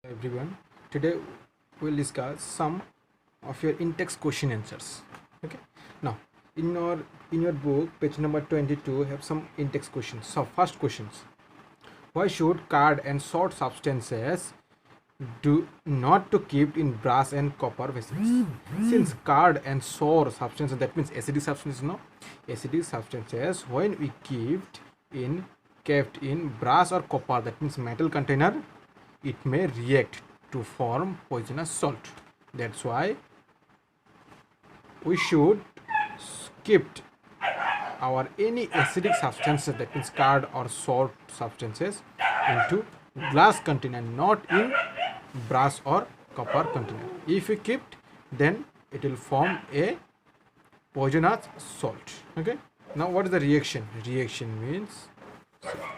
Everyone. Today we'll discuss some of your in-text question answers. Okay. Now, in your in your book, page number 22, have some in-text questions. So, first questions: why should card and salt substances do not to keep in brass and copper vessels? Since card and sour substances, that means acidic substances, no, acidic substances, when we kept in brass or copper, that means metal container, it may react to form poisonous salt. That's why we should keep our any acidic substances, that means card or salt substances, into glass container, not in brass or copper container. If we kept, then it will form a poisonous salt. Okay. Now what is the reaction? Reaction means,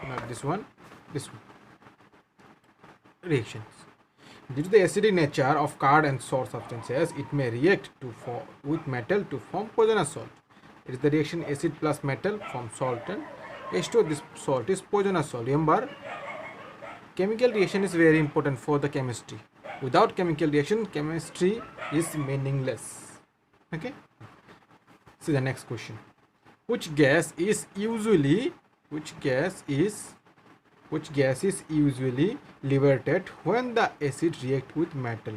not this one, this one. Reactions. Due to the acidic nature of card and salt substances, it may react with metal to form poisonous salt. It is the reaction acid plus metal forms salt, and H2O, this salt is poisonous salt. Remember, chemical reaction is very important for the chemistry. Without chemical reaction, chemistry is meaningless. Okay. See the next question. Which gas is usually liberated when the acid react with metal?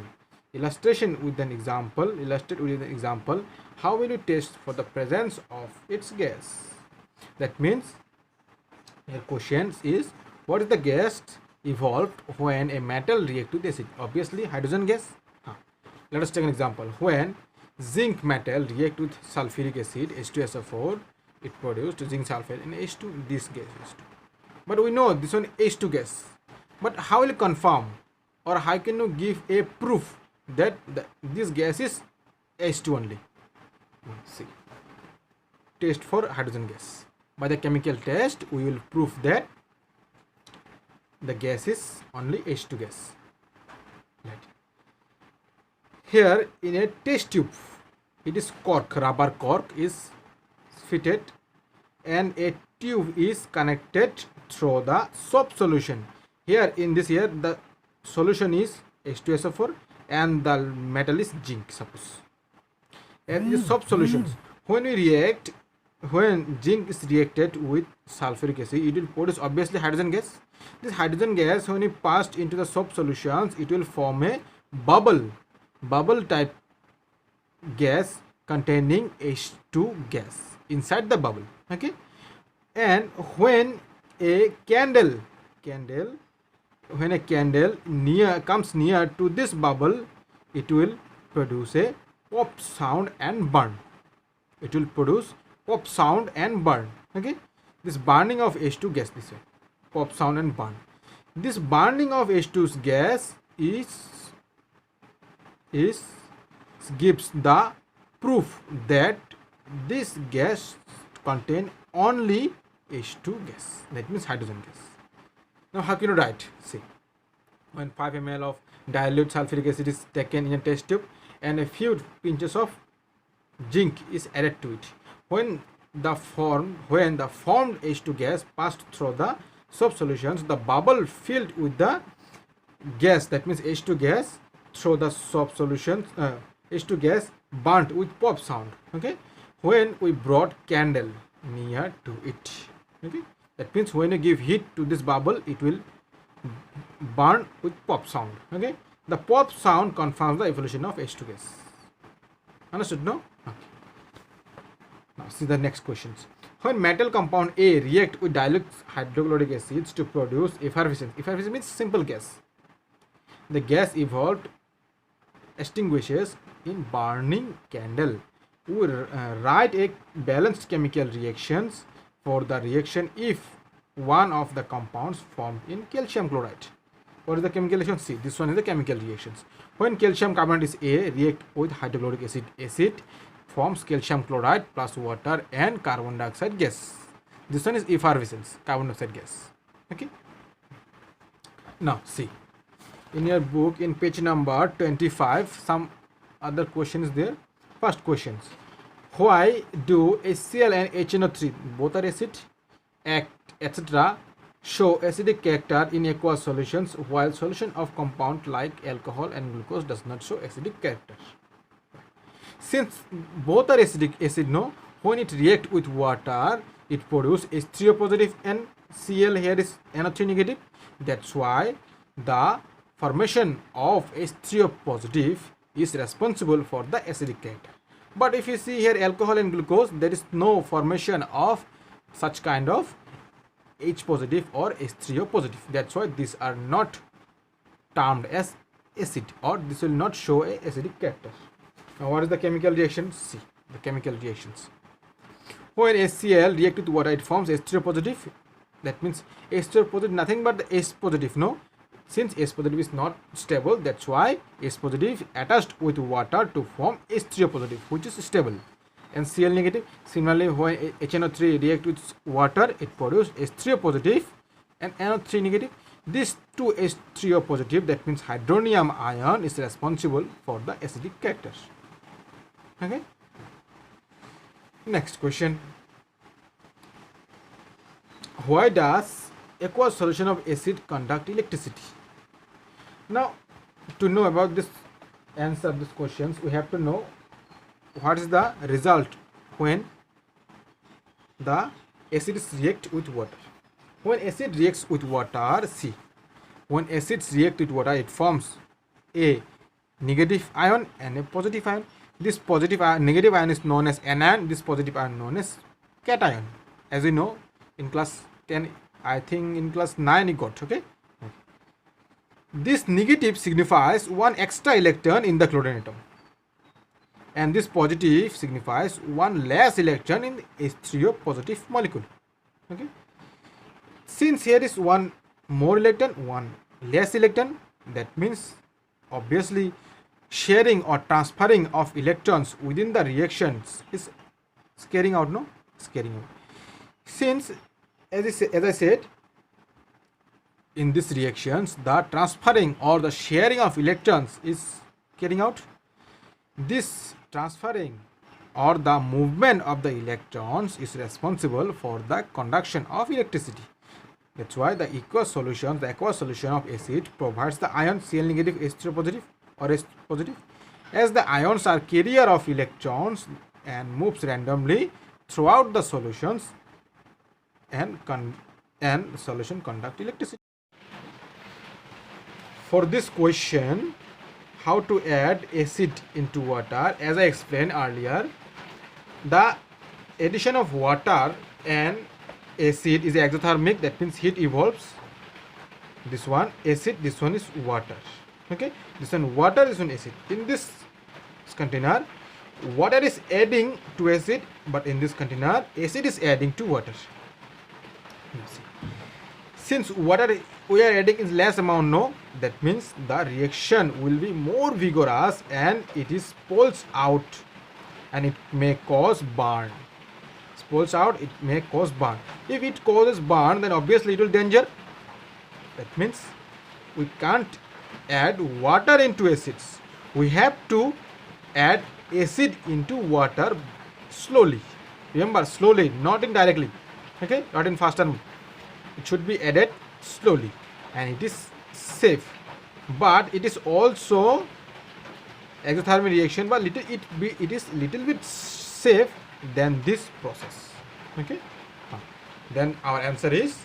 Illustrate with an example. How will you test for the presence of its gas? That means your question is, what is the gas evolved when a metal react with acid? Obviously hydrogen gas. Let us take an example. When zinc metal react with sulfuric acid, H2SO4, it produced zinc sulfate and H2, this gas H2. But we know this one H2 gas. But how will you confirm, or how can you give a proof that this gas is H2 only? See, test for hydrogen gas. By the chemical test, we will prove that the gas is only H2 gas. Right. Here in a test tube, it is cork, rubber cork is fitted, and a tube is connected through the soap solution. Here in this, here the solution is H2SO4 and the metal is zinc, suppose. And the soap solutions, when zinc is reacted with sulfuric acid, it will produce obviously hydrogen gas. This hydrogen gas, when it passed into the soap solutions, it will form a bubble type gas containing H2 gas inside the bubble. Okay. And when a candle comes near to this bubble, it will produce a pop sound and burn. Okay. This burning of H2 gas, this way, pop sound and burn. This burning of H2 gas gives the proof that this gas contain only H2 gas, that means hydrogen gas. Now how can you write? See, when 5 ml of dilute sulfuric acid is taken in a test tube and a few pinches of zinc is added to it, when the formed H2 gas passed through the soap solutions, the bubble filled with the gas, that means H2 gas, through the soap solutions, H2 gas burnt with pop sound. Okay. When we brought candle near to it, okay, that means when you give heat to this bubble, it will burn with pop sound. Okay. The pop sound confirms the evolution of H2 gas. Understood? No? Okay. Now see the next questions. When metal compound A react with dilute hydrochloric acids to produce effervescence means simple gas, the gas evolved extinguishes in burning candle. We will write a balanced chemical reactions for the reaction if one of the compounds formed in calcium chloride. What is the chemical reaction? See, this one is the chemical reactions. When calcium carbonate is A react with hydrochloric acid forms calcium chloride plus water and carbon dioxide gas. This one is effervescence, carbon dioxide gas. Okay. Now see, in your book in page number 25, some other questions there. First questions: why do HCl and HNO3, both are acid, act etc., show acidic character in aqueous solutions, while solution of compound like alcohol and glucose does not show acidic character. Since both are acidic acid, no, when it react with water, it produce H3O positive and Cl here is NO3 negative. That's why the formation of H3O positive is responsible for the acidic character. But if you see here alcohol and glucose, there is no formation of such kind of H positive or H3O positive. That's why these are not termed as acid, or this will not show a acidic character. Now what is the chemical reaction? See the chemical reactions. When HCl react with water, it forms H3O positive. That means H3O positive nothing but the H positive, no? Since H positive is not stable, that's why H positive attached with water to form H3O positive, which is stable. And Cl negative, similarly when HNO3 react with water, it produces H3O positive and NO3 negative. These two H3O positive, that means hydronium ion, is responsible for the acidic character. Okay. Next question. Why does aqueous solution of acid conduct electricity? Now, to know about this answer these questions, we have to know what is the result when the acids react with water. When acid reacts with water, see, when acids react with water, it forms a negative ion and a positive ion. This positive ion, negative ion is known as anion. This positive ion known as cation. As we know in class 10, I think in class 9 you got, okay. This negative signifies one extra electron in the chlorine atom, and this positive signifies one less electron in the H3O positive molecule. Okay. Since here is one more electron, one less electron, that means obviously sharing or transferring of electrons within the reactions is scaring out, no? Scaring out. Since as I said, in these reactions, the transferring or the sharing of electrons is carrying out. This transferring or the movement of the electrons is responsible for the conduction of electricity. That's why the aqueous solution of acid provides the ion Cl negative, H3O positive or H positive, as the ions are carrier of electrons and moves randomly throughout the solutions, and solution conduct electricity. For this question, how to add acid into water, as I explained earlier, the addition of water and acid is exothermic, that means heat evolves. This one acid, this one is water. Okay, this one water, this one acid. In this container, water is adding to acid, but in this container, acid is adding to water. Since water we are adding in less amount, no, that means the reaction will be more vigorous and it is pulls out and it may cause burn. Pulls out, it may cause burn. If it causes burn, then obviously it will danger. That means we can't add water into acids. We have to add acid into water slowly. Remember, slowly, not indirectly. Okay, not in faster mode. It should be added slowly, and it is safe, but it is also exothermic reaction, but it is little bit safe than this process. Okay, then our answer is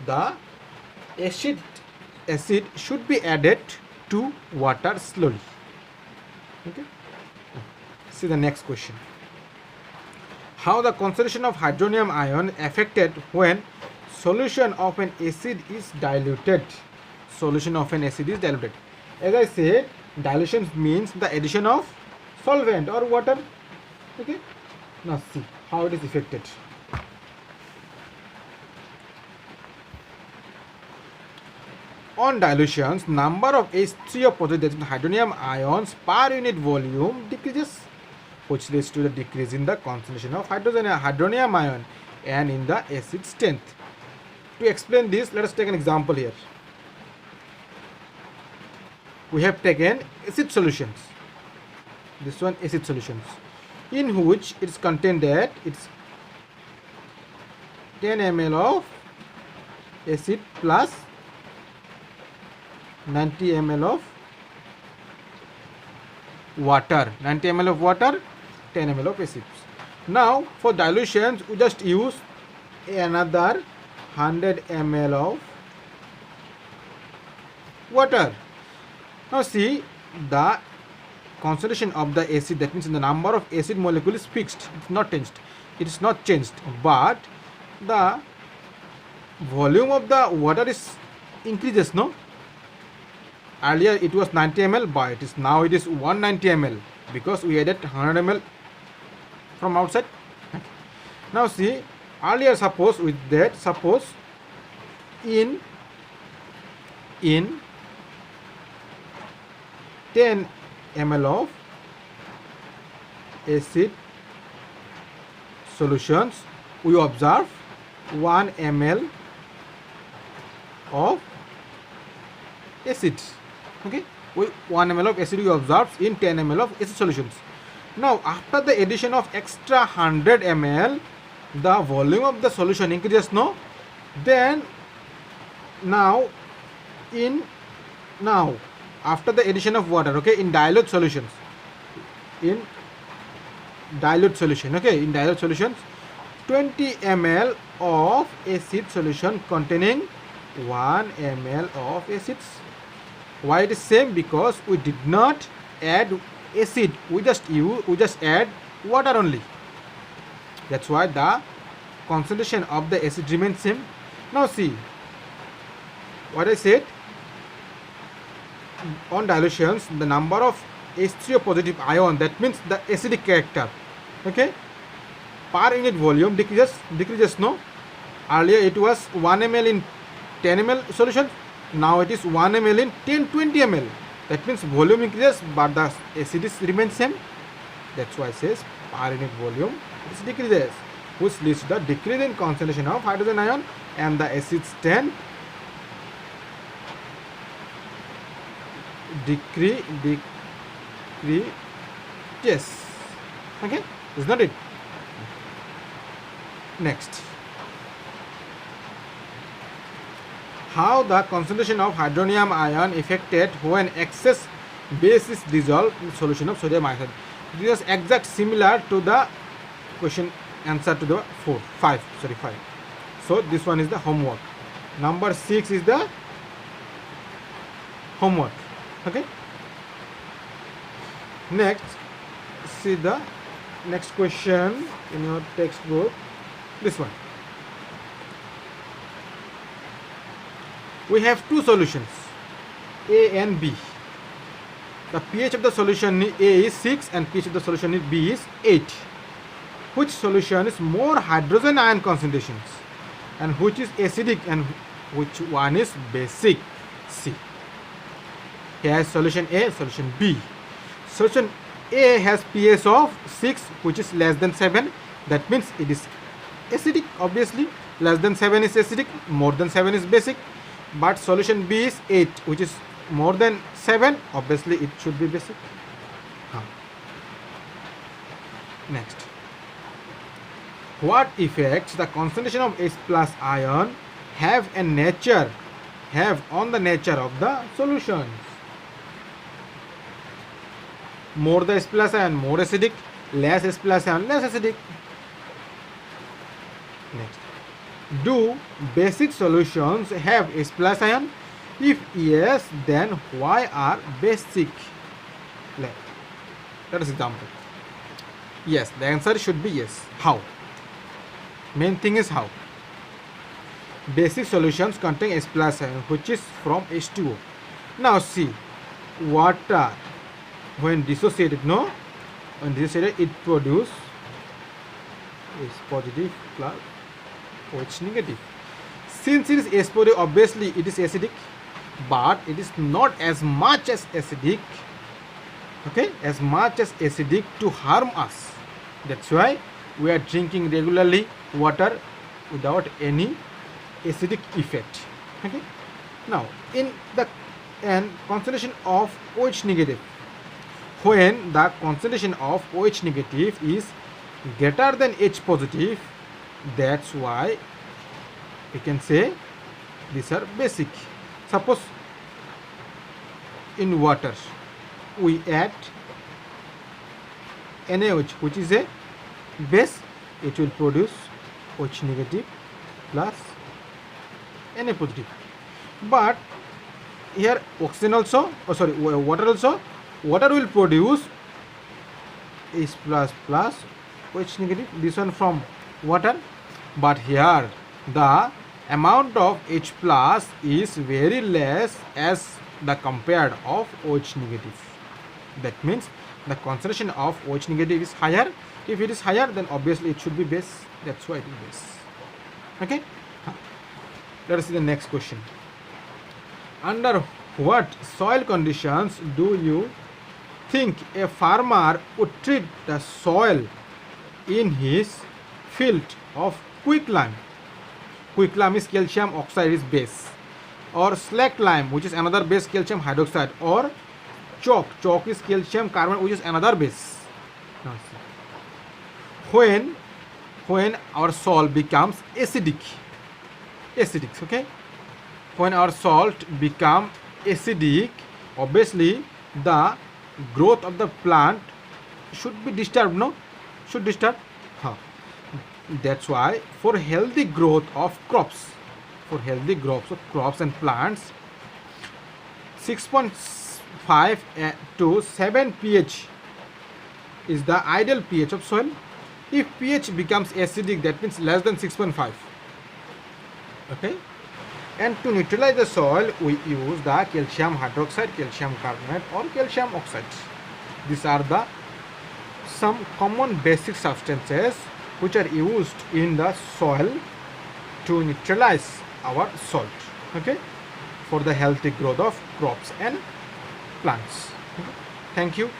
the acid should be added to water slowly. Okay, see the next question. How the concentration of hydronium ion affected when solution of an acid is diluted. Solution of an acid is diluted. As I said, dilution means the addition of solvent or water. Okay, now see how it is affected. On dilutions, number of H3O positive hydronium ions per unit volume decreases, which leads to the decrease in the concentration of hydronium ion and in the acid strength. To explain this, let us take an example here. We have taken acid solutions. This one acid solutions, in which it is contained that it's 10 ml of acid plus 90 ml of water, 90 ml of water, 10 ml of acids. Now for dilutions we just use another 100 ml of water. Now see, the concentration of the acid, that means the number of acid molecule is fixed, it's not changed, it is not changed, but the volume of the water is increases, no? Earlier it was 90 ml, but now it is 190 ml because we added 100 ml from outside. Now see, earlier suppose with that, suppose in 10 ml of acid solutions we observe 1 ml of acid. Okay, 1 ml of acid we observe in 10 ml of acid solutions. Now after the addition of extra 100 ml, the volume of the solution increases, no? Then now after the addition of water, okay, in dilute solutions, okay, in dilute solutions, 20 ml of acid solution containing 1 ml of acids. Why it is same? Because we did not add acid, we just add water only. That's why the concentration of the acid remains same. Now see what I said, on dilutions the number of H3O positive ion, that means the acidic character, okay, per unit volume decreases, no? Earlier it was 1 ml in 10 ml solution, now it is 1 ml in 10-20 ml. That means volume increases but the acid remains same. That's why it says per unit volume it decreases, which leads to the decrease in concentration of hydrogen ion, and the acids tend decrease. Yes, okay, is not it? Next, how the concentration of hydronium ion affected when excess base is dissolved in solution of sodium iodide. This is exact similar to the question answer to the 5. So this one is the homework. Number 6 is the homework. Okay. Next, see the next question in your textbook. This one. We have two solutions, A and B. The pH of the solution A is 6 and pH of the solution B is 8. Which solution is more hydrogen ion concentrations, and which is acidic and which one is basic? C. Here is solution A, solution B. Solution A has pH of 6, which is less than 7. That means it is acidic, obviously. Less than 7 is acidic, more than 7 is basic. But solution B is 8, which is more than 7, obviously it should be basic. Next, what effects the concentration of H plus ion have on the nature of the solutions? More the H plus ion, more acidic; less H plus ion, less acidic. Next, do basic solutions have H plus ion? If yes, then why are basic? Let us example. Yes, the answer should be yes. How? Main thing is how. Basic solutions contain H plus ion, which is from H2O. Now see, water when dissociated, it produces H positive plus OH negative. Since it is H positive, obviously it is acidic, but it is not as much as acidic, as much as acidic to harm us. That's why we are drinking regularly water without any acidic effect. Now in the concentration of OH negative, when the concentration of OH negative is greater than H positive, that's why we can say These are basic. Suppose in water we add NaOH, which is a base, it will produce OH negative plus Na positive. But here oxygen also, water also, water will produce H plus plus OH negative, this one from water, but here the amount of H plus is very less as the compared of OH negative. That means the concentration of OH negative is higher. If it is higher, then obviously it should be base. That's why it is base. Okay. Let us see the next question. Under what soil conditions do you think a farmer would treat the soil in his field of quicklime? Quicklime is calcium oxide is base, or slacked lime, which is another base, calcium hydroxide, or chalk. Chalk is calcium carbonate, which is another base. Now see. When our soil becomes acidic, okay, when our salt become acidic, obviously the growth of the plant should be disturbed, no? Should disturb. That's why for healthy growth of crops, and plants, 6.5 to 7 pH is the ideal pH of soil. If pH becomes acidic, that means less than 6.5. Okay. And to neutralize the soil, we use the calcium hydroxide, calcium carbonate, or calcium oxide. These are the some common basic substances which are used in the soil to neutralize our salt, okay, for the healthy growth of crops and plants. Okay. Thank you.